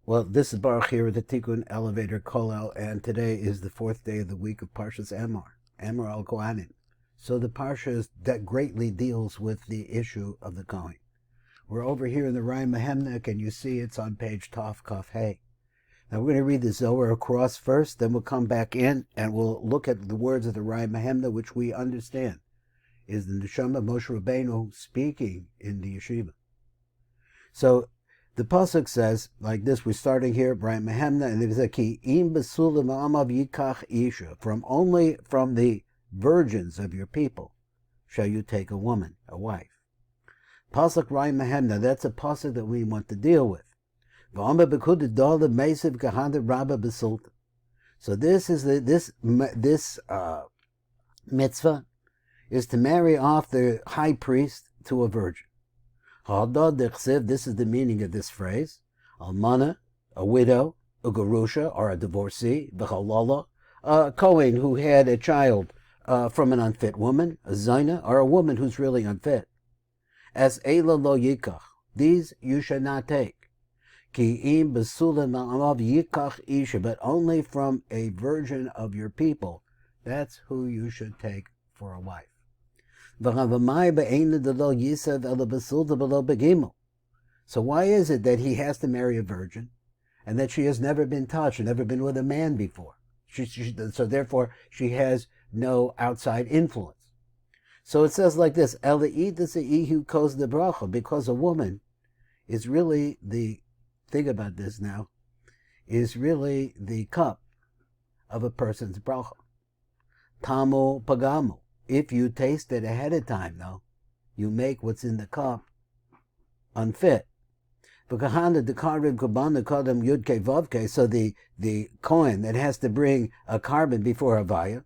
Well, this is Baruch here with the Tikkun Elevator Kollel, and today is the fourth day of the week of Parshas Amor, Amor al Kohanim. So the Parsha that greatly deals with the issue of the Kohen. We're over here in the Rai Mehemnek, and you see it's on page Tov Kaf Hey. Now we're going to read the Zohar across first, then we'll come back in and we'll look at the words of the Rai Mehemnek, which we understand is the Neshama Moshe Rabbeinu speaking in the yeshiva. So the pasuk says like this. We're starting here, Rai Mehemnek, and it says, "Ki im besulam amav yikach isha." Only from the virgins of your people shall you take a woman, a wife. Pasuk Rai Mehemnek. That's a pasuk that we want to deal with. So this is this mitzvah is to marry off the high priest to a virgin. This is the meaning of this phrase. Almana, a widow, a garusha, or a divorcee, v'chalala, a Cohen who had a child from an unfit woman, a zayna, or a woman who's really unfit. As Eila lo yikach, these you should not take. Ki im besulam ma'amav yikach isha, but only from a virgin of your people. That's who you should take for a wife. So why is it that he has to marry a virgin and that she has never been touched, never been with a man before? So therefore she has no outside influence. So it says like this, because a woman is really think about this now, is really the cup of a person's bracha. Tamu pagamu. If you taste it ahead of time, though, you make what's in the cup unfit. So the Kohen that has to bring a carbon before Havaya,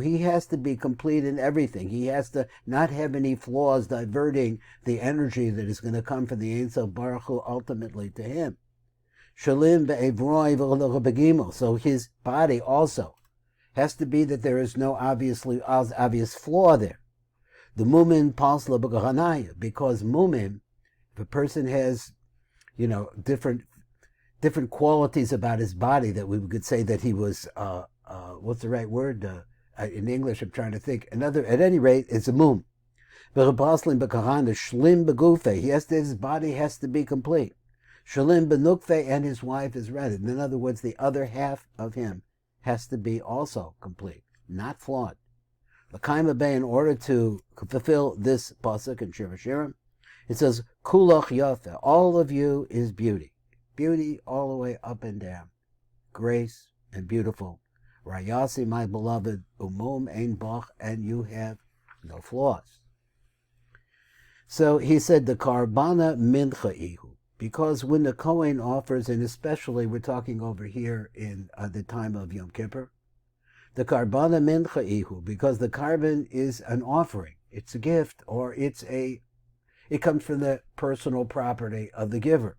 he has to be complete in everything. He has to not have any flaws diverting the energy that is going to come from the Ein Sof Baruch Hu ultimately to him. So his body also has to be that there is no obvious flaw there. The mumin pasla b'gahanaya, because mumin, if a person has, different qualities about his body, that we could say that he was, what's the right word? In English, I'm trying to think. At any rate, it's a mum. His body has to be complete. Shalim benukfe, and his wife is ready. In other words, the other half of him has to be also complete, not flawed. L'kaima Bey, in order to fulfill this pasuk in Shir Hashirim, it says, Kulach Yafe, all of you is beauty. Beauty all the way up and down. Grace and beautiful. Rayasi, my beloved, umum ein bach, and you have no flaws. So he said, the karbana mincha ihu, because when the Kohen offers, and especially we're talking over here in the time of Yom Kippur, the karbana mincha ihu, because the carbon is an offering. It's a gift, or it comes from the personal property of the giver.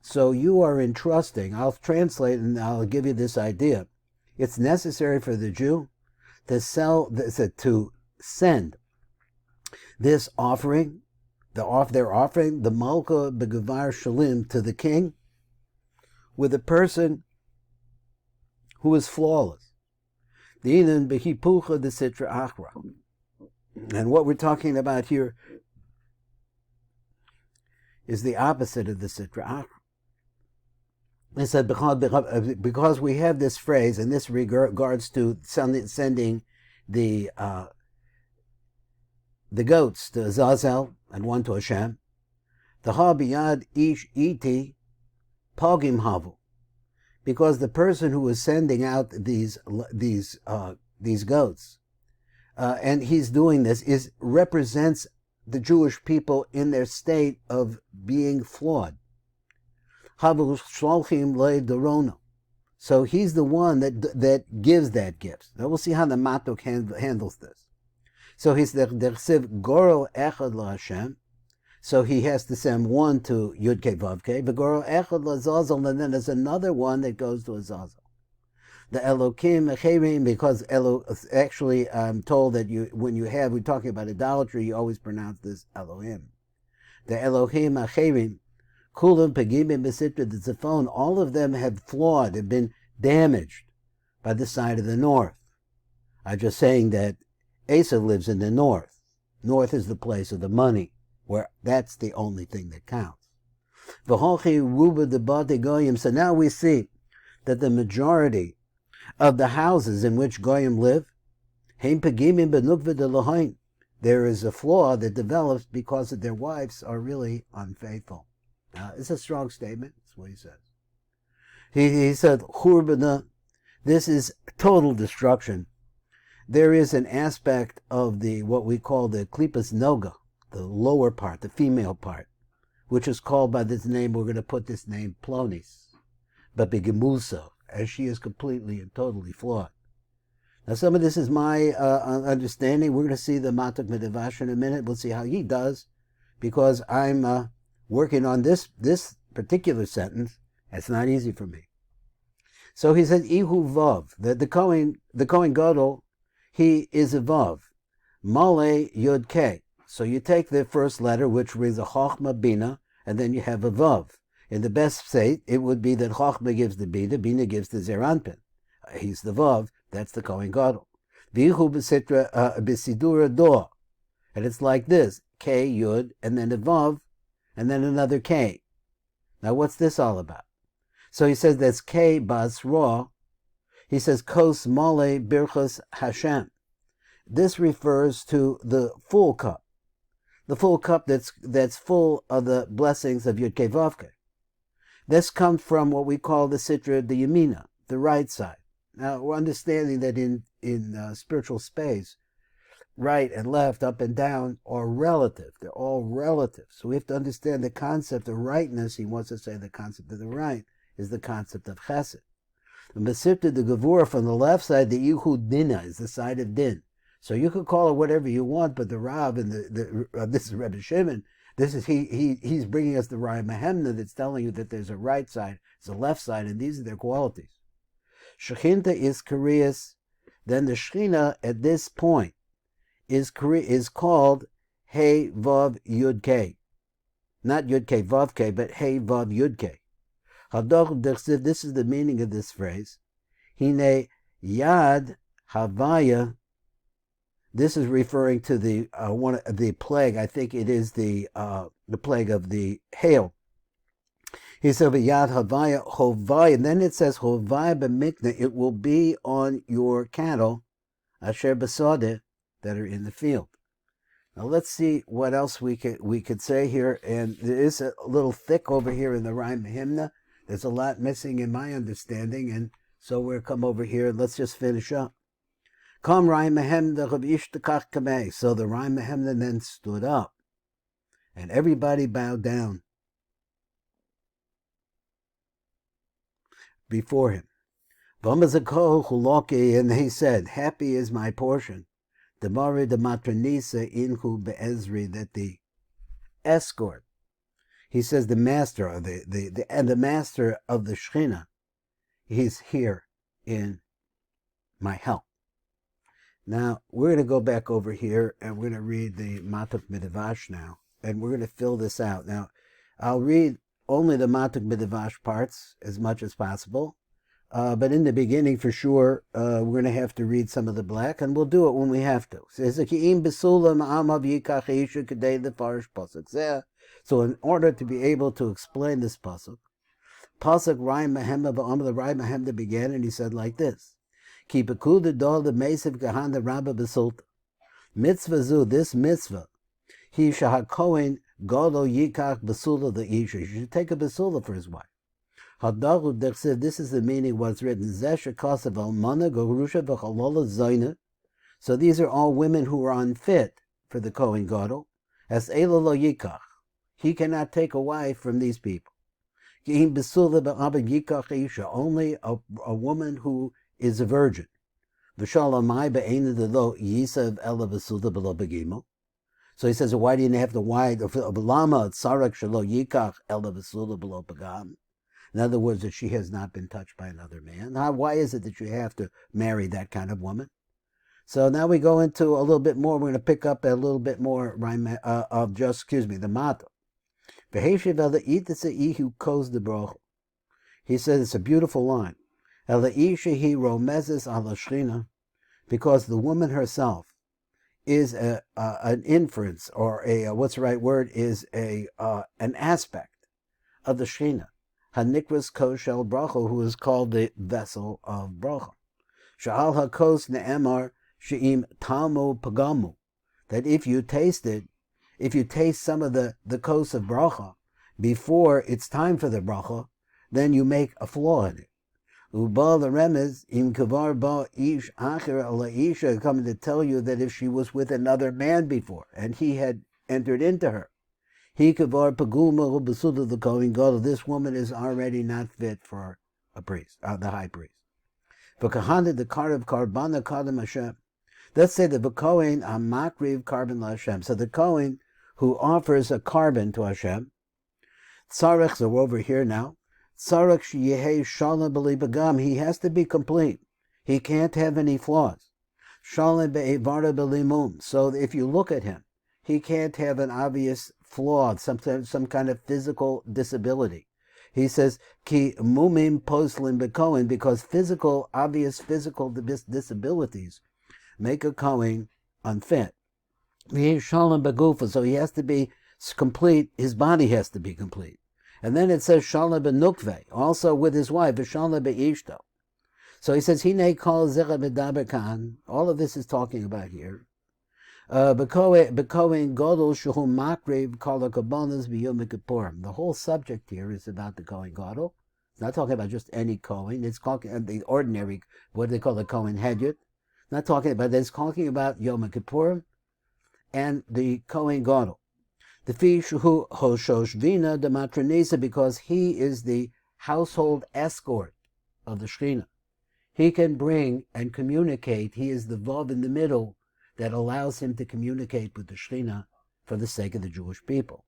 So you are entrusting, I'll translate and I'll give you this idea. It's necessary for the Jew to send this offering, their offering, the Malka Begavar Shalim, to the king with a person who is flawless. And what we're talking about here is the opposite of the Sitra Achra. It said, because we have this phrase, and this regards to sending the goats to Azazel and one to Hashem. The ha biyad ish iti pogim havu, because the person who is sending out these goats, and he's doing this, represents the Jewish people in their state of being flawed. Havu sholchim le dorono. So he's the one that gives that gift. Now we'll see how the Matok handles this. So he's the chsiv goro echad la Hashem. So he has to send one to Yud Kei Vav Kei, v'goro echad la Azazel, and then there's another one that goes to Azazel. The Elokim Acherim, because actually I'm told that we're talking about idolatry, you always pronounce this Elohim. The Elohim Acherim, Kulam Pagimim Besitra the Tzafon, all of them have been damaged by the side of the north. I'm just saying that Asa lives in the north. North is the place of the money, where that's the only thing that counts. So now we see that the majority of the houses in which Goyim live, there is a flaw that develops because of their wives are really unfaithful. It's a strong statement. That's what he says. He said, Churbana, this is total destruction. There is an aspect of what we call the klipas noga, the lower part, the female part, which is called by this name, we're going to put this name Plonis, but begemusa, as she is completely and totally flawed. Now some of this is my understanding. We're going to see the Matok Medevash in a minute. We'll see how he does, because I'm working on this particular sentence. It's not easy for me. So he said, Ihu Vav, that the Cohen Gadol, he is a Vav. Male Yud Ke. So you take the first letter, which reads a Chochma Bina, and then you have a Vav. In the best state, it would be that Chochma gives the Bina gives the Zeranpin. He's the Vav, that's the Cohen Gadol. Vihu B'Sidura Do. And it's like this, K, Yud, and then a Vav, and then another K. Now what's this all about? So he says that's K Bas Ra. He says Kos Male Birchas Hashem. This refers to the full cup. The full cup that's full of the blessings of Yud Kei Vav Kei. This comes from what we call the Sitra de Yamina, the right side. Now, we're understanding that in spiritual space, right and left, up and down are relative. They're all relative. So we have to understand the concept of rightness. He wants to say the concept of the right is the concept of chesed. And Besipta the Gevurah from the left side, the Yehud Dina, is the side of Din. So you could call it whatever you want, but the Rav and this is Rebbe Shimon. This is he's bringing us the Raya Mehemna that's telling you that there's a right side, there's a left side, and these are their qualities. Shechinta is Koreas. Then the Shechina at this point is called Hey Vav Yud Kei, not Yud Kei Vav Kei, but Hey Vav Yud Kei. This is the meaning of this phrase. Hine Yad Havaya. This is referring to the plague. I think it is the plague of the hail. He said, "Yad Havaya Hovaya," and then it says, "Hovaya b'mikna." It will be on your cattle, asher basodeh, that are in the field. Now let's see what else we could say here. And there is a little thick over here in the Raya Mehemna. There's a lot missing in my understanding, and so we'll come over here. Let's just finish up. Come Raya Mehemna Rav Ishtakach Kamei. So the Raya Mehemna then stood up, and everybody bowed down before him. And he said, "Happy is my portion. Demari de matranisa inhu be'ezri," that the escort. He says the master of the master of the Shechina, he's here in my help. Now we're going to go back over here and we're going to read the Matok Midrash now, and we're going to fill this out. Now I'll read only the Matok Midrash parts as much as possible, but in the beginning, for sure, we're going to have to read some of the black, and we'll do it when we have to. So in order to be able to explain this pasuk, Raya Mehemna ba'am, the Raya Mehemna began, and he said like this: Ki bekuda dol the mesiv kahana rabba besulta. Mitzvah zu, this mitzvah, he shah Cohen Gadol yikach besula the isha. You should take a besula for his wife. Hadahu dechsev, this is the meaning what's written. Zesha kasav almana gorusha v'chalola zayna. So these are all women who are unfit for the Cohen Gadol. As ela lo yikach, he cannot take a wife from these people. Only a woman who is a virgin. So he says, why do you have the wide of Lama Tsarak Shalo Yikach Ela Vesula Below Pagam? In other words, that she has not been touched by another man. Now, why is it that you have to marry that kind of woman? So now we go into a little bit more. We're going to pick up a little bit more of just, the mata. He says it's a beautiful line. Because the woman herself is an inference, or what's the right word, is an aspect of the Shechina. Hanikras Koshel Bracha, who is called the vessel of Bracha. Sha'al HaKos Ne'emar She'im Talmu Pagamu, that if you taste some of the kos of Bracha before it's time for the Bracha, then you make a flaw in it. Uba the remez im kavar ba ish acher ala isha, coming to tell you that if she was with another man before and he had entered into her, he kavar paguma ubasuda the Cohen Gadol, this woman is already not fit for a priest, the high priest. For kahana the karav karbana kadam Hashem. Let's say that the Cohen amakriv carbon la Hashem. So the Cohen who offers a carbon to Hashem, tzarech, so we're over here now. He has to be complete. He can't have any flaws. So if you look at him, he can't have an obvious flaw, some kind of physical disability. He says, Ki mumim poslim bekohen, because obvious physical disabilities make a Kohen unfit. So he has to be complete, his body has to be complete. And then it says Shalom benukve, also with his wife, Shalom beishto. So he says Hine kol zera bedaber kan. All of this is talking about here. Bekohen Gadol shehu makriv kol hakabonos b'yom kippurim. The whole subject here is about the Cohen Gadol. It's not talking about just any Cohen. It's talking the ordinary, what they call the Cohen Hedyot. Not talking about. It's talking about Yom Kippurim and the Cohen Gadol. The Fishu Hoshoshvina de Matronesa, because he is the household escort of the Shechina. He can bring and communicate. He is the Vav in the middle that allows him to communicate with the Shechina for the sake of the Jewish people.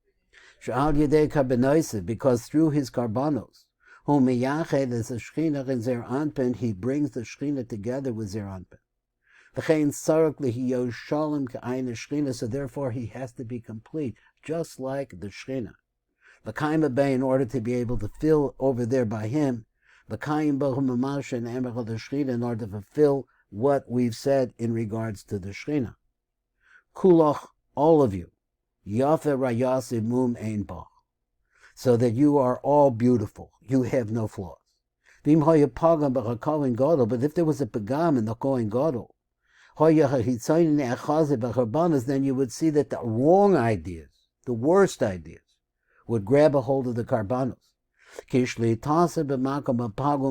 Sha'al Yedei Karbanoisa, because through his karbanos, whom Miyached as a Shechina in Zer Anpin, he brings the Shechina together with Zer Anpin. So therefore he has to be complete, just like the Shechina. The Kaima Bay, in order to be able to fill over there by him, the Kaim Bahumamash and Emer the Shechina, in order to fulfill what we've said in regards to the Shechina. Kulach, all of you, Yafe Rayasi Mum Ein Bach, so that you are all beautiful, you have no flaws. But if there was a pagam in the Cohen Gadol, then you would see that the wrong ideas, the worst ideas, would grab a hold of the karbanos.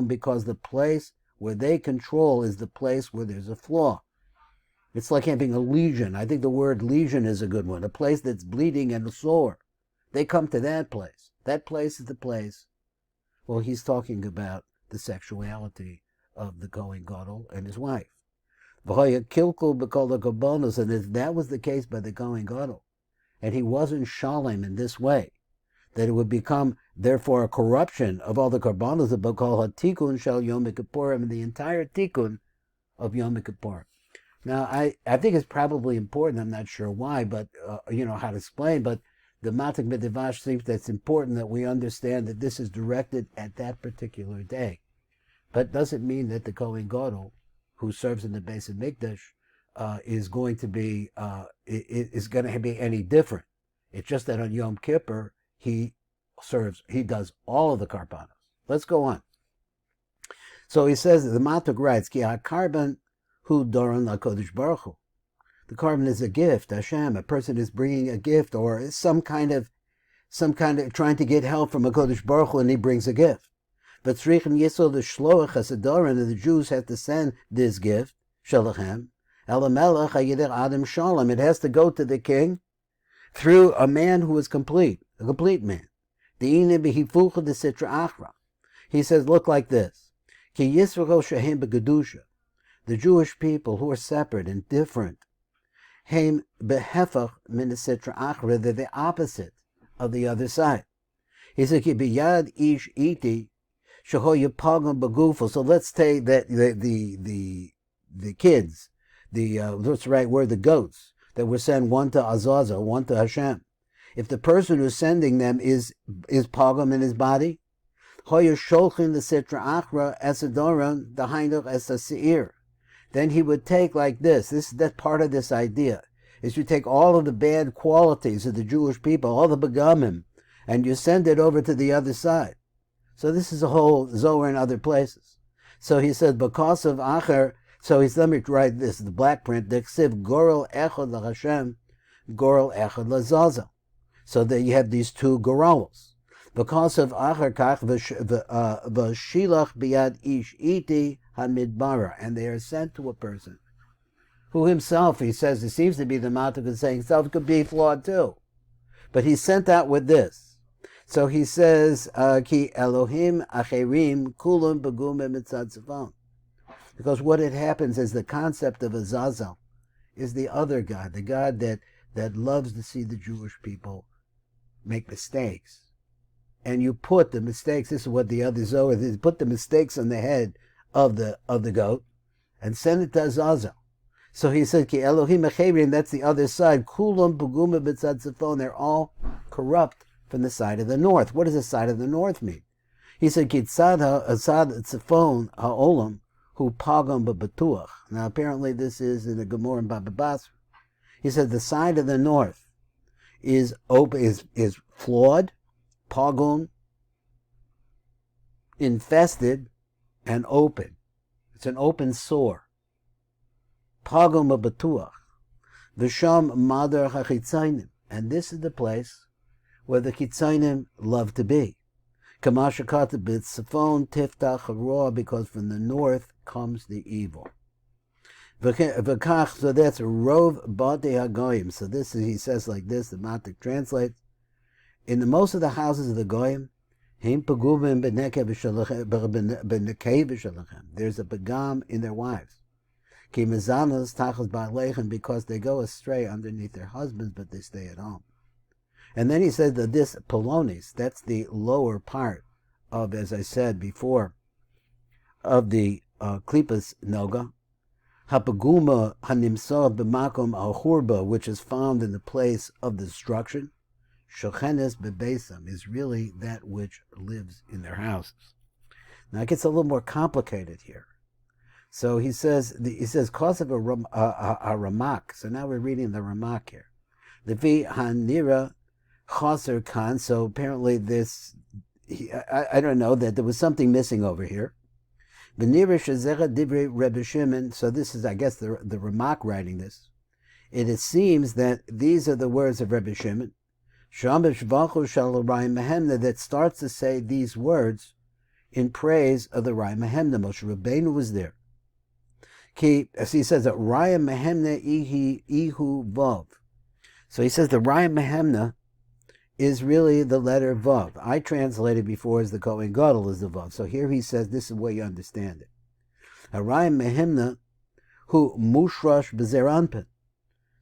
Because the place where they control is the place where there's a flaw. It's like having a lesion. I think the word lesion is a good one. A place that's bleeding and sore. They come to that place. That place is the place. Well, he's talking about the sexuality of the Cohen Gadol and his wife. And if that was the case by the Cohen Gadol, and he wasn't shalem in this way, that it would become, therefore, a corruption of all the karbanos of Bakal HaTikun Shal Yom Kippurim, and the entire Tikun of Yom Kippurim. Now, I think it's probably important, I'm not sure why, but, how to explain, but the Matik Medivash thinks that it's important that we understand that this is directed at that particular day. But doesn't mean that the Cohen Gadol, who serves in the base of Mikdash, is going to be any different. It's just that on Yom Kippur he does all of the karbanos. Let's go on. So he says the Matuk writes, Ki ha-karban hu doron lakodesh baruch hu. The carbon is a gift, Hashem. A person is bringing a gift, or some kind of trying to get help from a Kodesh Baruch Hu, and he brings a gift. But Tzrichen Yisod the Shloach Hasadoran, and the Jews have to send this gift, Shalachem, Elamelech Hayidech Adam Shalom. It has to go to the king through a man who is complete, a complete man. He says, look like this. Ki Yisrael Shehem Begadusha. The Jewish people who are separate and different, Heim Behefach Min Sitra Achra, they're the opposite of the other side. He said, Ki Biyad Ish Iti Shehoya pagam bagufo. So let's take that the kids, what's the right word? The goats that were sent, one to Azazel, one to Hashem. If the person who's sending them is pagam in his body, hoya sholchin the sitra achra esadoron the hainuch esaseir. Then he would take like this. That's part of this idea. Is you take all of the bad qualities of the Jewish people, all the begamim, and you send it over to the other side. So this is a whole Zohar in other places. So he said, because of Acher, so he's, let me write this, the black print, Deksiv Gorel Echad LaHashem, Gorel Echad LaZazel. So that you have these two Gorelos. Because of Acher Kach, V'shilach Biad Ish Iti HaMidbara, and they are sent to a person who himself, he says, it seems to be the Matuk is saying himself could be flawed too. But he's sent out with this. So he says, Ki Elohim Acherim Kulam Begumim Mitzad Tzafon. Because what it happens is the concept of Azazel is the other God, the God that loves to see the Jewish people make mistakes. And you put the mistakes, this is what the other Zohar is, put the mistakes on the head of the goat and send it to Azazel. So he said, Ki Elohim Acherim, that's the other side. Kulam Begumim Mitzad Tzafon, they're all corrupt from the side of the north. What does the side of the north mean? He said, Ki Tzad Tzafon Ha'olam Hu Pagam B'Batuach. Now apparently this is in the Gemara in Baba Basra. He said the side of the north is flawed, Pagum, infested, and open. It's an open sore. Pagum B'Batuach. V'sham Madar HaChitzainim. And this is the place where the Chitzainim love to be. Kamashakata B'Tzafon Tiftach Hara, because from the north comes the evil. V'kach, so that's Rov Bate HaGoyim. So this is, he says like this, the Matik translates, in the most of the houses of the Goyim, Heim Pagumim B'nekei B'Shalachem. There's a Pagam in their wives. Ki Mezanos Tachas Ba'Lechem, because they go astray underneath their husbands, but they stay at home. And then he said that this Polonis, that's the lower part of, as I said before, of the Klipas Noga, Hapaguma Hanimsa B'Makom Al-Hurba, which is found in the place of destruction, Shochenes B'Besam, is really that which lives in their houses. Now it gets a little more complicated here. So he says, cause of a Ramak. So now we're reading the Ramak here. Levi Hanira Chaser Khan. So apparently this, I don't know, that there was something missing over here. V'nira Shezera Divrei Rebbe Shimon. So this is, I guess, the Ramak writing this. It seems that these are the words of Rebbe Shimon. Shamash Vachu Shal Rai Mehemna, that starts to say these words in praise of the Rai Mehemna. Moshe Rabbeinu was there. As he says that Raya Mehemna Ihu Vav. So he says the Raya Mehemna is really the letter Vav. I translated before as the Cohen Gadol is the Vav. So here he says this is the way you understand it. A Raya Mehemna Hu Mushrash B'Zeranpin.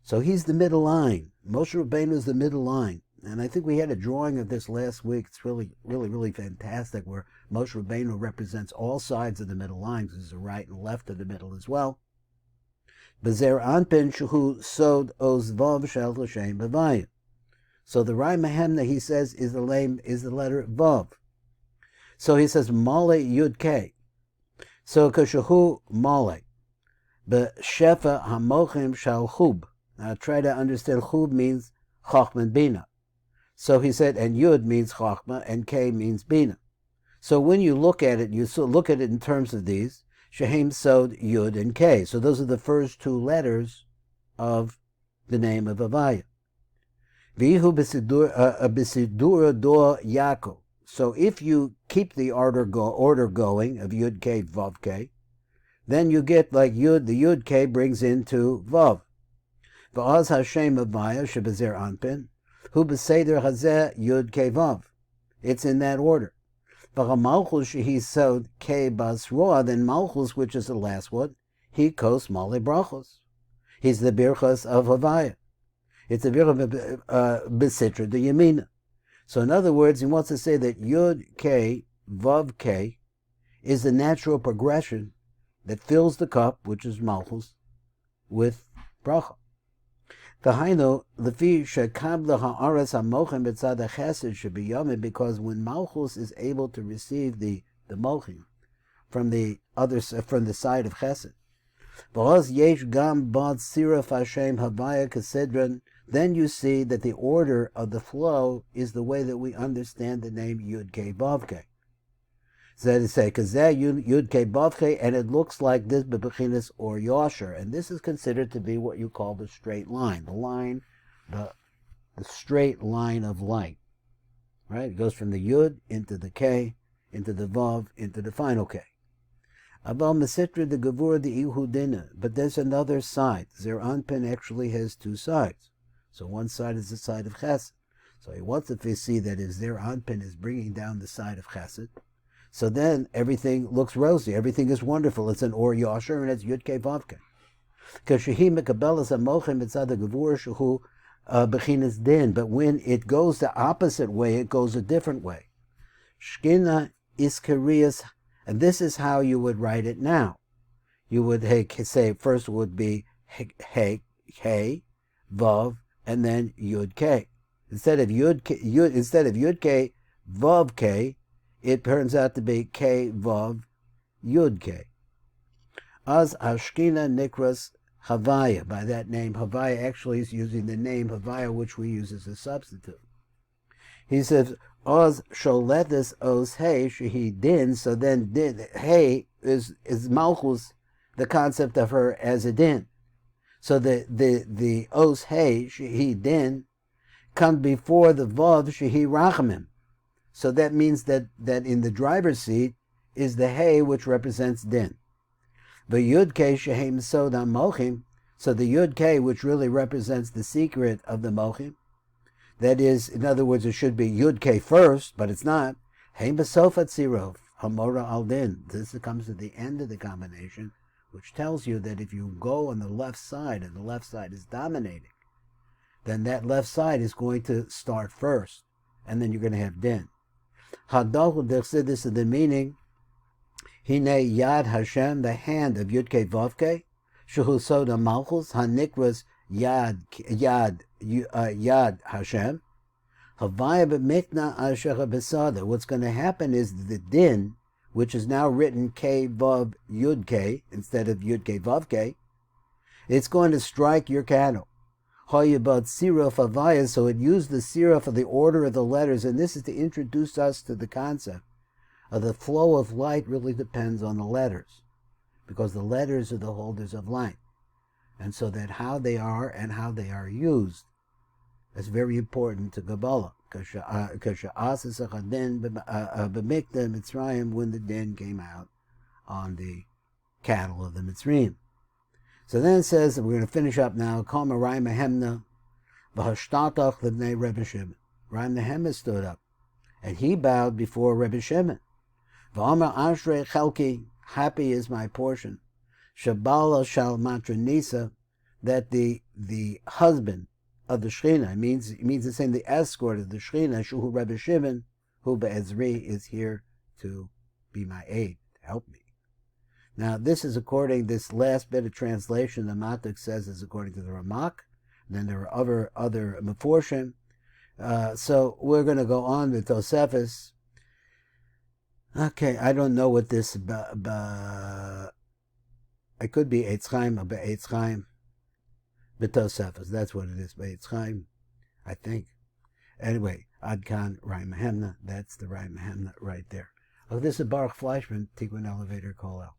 So he's the middle line. Moshe Rabbeinu is the middle line. And I think we had a drawing of this last week. It's really, really, really fantastic, where Moshe Rabbeinu represents all sides of the middle line. There's the right and left of the middle as well. Bezer Anpin Shuhu Sod Ozvav Shel L'Shem B'Vayim. So the Rai Mehemna, he says, is the letter Vav. So he says Male Yud K. So Kashahu Male. B'Shefa Hamochim Shal Chub. Now try to understand. Chub means Chachma and Bina. So he said, and Yud means Chachma, and K means Bina. So when you look at it, you look at it in terms of these, Shehem Sod, Yud, and K. So those are the first two letters of the name of Avaya. Vihu B'Sidura Dor Yaakov. So if you keep the order going of Yud K, Vav K, then you get like Yud, the Yud K brings into Vav. V'az Hashem Avaya Shebezer Anpin. Hu b'seder hazeh Yud Kei Vav. It's in that order. V'chamalchus shehi sod Kei Basroa, then Malchus, which is the last one, he kos male brachos. He's the birchas of Havaya. It's the birchas of B'sitra de Yamina. So in other words, he wants to say that Yud Kei Vav Kei is the natural progression that fills the cup, which is Malchus, with bracha. V'hainu lefi shekabla ha'aretz hamochim b'tzad ha'chesed shebiyomim, because when Malchus is able to receive the mochim from the side of chesed, v'oz yesh gam bad siraf Hashem havaya kesedron, then you see that the order of the flow is the way that we understand the name Yud Kei Vav Kei. So that is say, Kazeh Yud Kei Vav Kei, and it looks like this bebechinas or yosher, and this is considered to be what you call the straight line, the straight line of light. Right? It goes from the Yud into the K, into the Vav, into the final K. Abal Mesitra the Gavur the Ihudina, but there's another side. Zer Anpin actually has two sides. So one side is the side of Chesed. So he wants to see that if Zer Anpin is bringing down the side of Chesed, so then everything looks rosy, everything is wonderful. It's an Or Yosher, and it's Yud Kei Vav Kei. Kashehi mekabelas hamochim mitzad hagavur shehu bechinas din. But when it goes the opposite way, it goes a different way. Shkina iskarias, and this is how you would write it now. You would say first would be He, Vav, and then Yud Kei. Instead of Yud Kei, Vav Kei, it turns out to be K Vav Yud Kei. Az Ashkina Nikras Havaya. By that name, Havaya actually is using the name Havaya, which we use as a substitute. He says, Oz Sholetis Oz Hey Shehi Din. So then Din, Hey is Malchus, the concept of her as a Din. So the Oz Hey Shehi Din comes before the Vav Shehi Rachamim. So that means that in the driver's seat is the Hey, which represents Din. The Yud Kei Shehem Soda Mochim, so the Yud Kei, which really represents the secret of the Mochim, that is, in other words, it should be Yud Kei first, but it's not. Heim Besofat Sirov, Hamora Al Din. This comes at the end of the combination, which tells you that if you go on the left side, and the left side is dominating, then that left side is going to start first, and then you're going to have Din. Hadahu, this is the meaning. Hine Yad Hashem, the hand of Yud Kei Vav Kei, Shehu Soda Malchus, Hanikras Yad Hashem, Havaya B'Mikna Asher Besada. What's going to happen is the Din, which is now written Kei Vav Yud Kei instead of Yud Kei Vav Kei, it's going to strike your cattle. Hoyabad Siraf Havaya, so it used the Siraf for the order of the letters, and this is to introduce us to the concept of the flow of light really depends on the letters, because the letters are the holders of light. And so that how they are and how they are used is very important to Kabbalah. When the din came out on the cattle of the Mitzrayim. So then it says, that we're going to finish up now, Kol Marai Mehemna, V'hashtatach L'bnei Rebbe Shimon. Rai Mehemna stood up, and he bowed before Rebbe Shimon. V'amar Ashrei Chelki, happy is my portion. Shabala Shal Matranisa, that the husband of the Shechina, it means the same, the escort of the Shechina, Shuhu Rebbe Shimon, who Be'ezri is here to be my aid, to help me. Now, this is this last bit of translation, the Matuk says, is according to the Ramak. Then there are other Meforshim. So we're going to go on with Tosefus. Okay, I don't know what this, it could be Eitz Chaim or Be'etz Chaim. B'Tosefus, that's what it is, Be'etz Chaim, I think. Anyway, Adkan Rai Mehemna, that's the Rai Mehemna right there. Oh, this is Baruch Fleischman, Tikkun Elevator Call Out.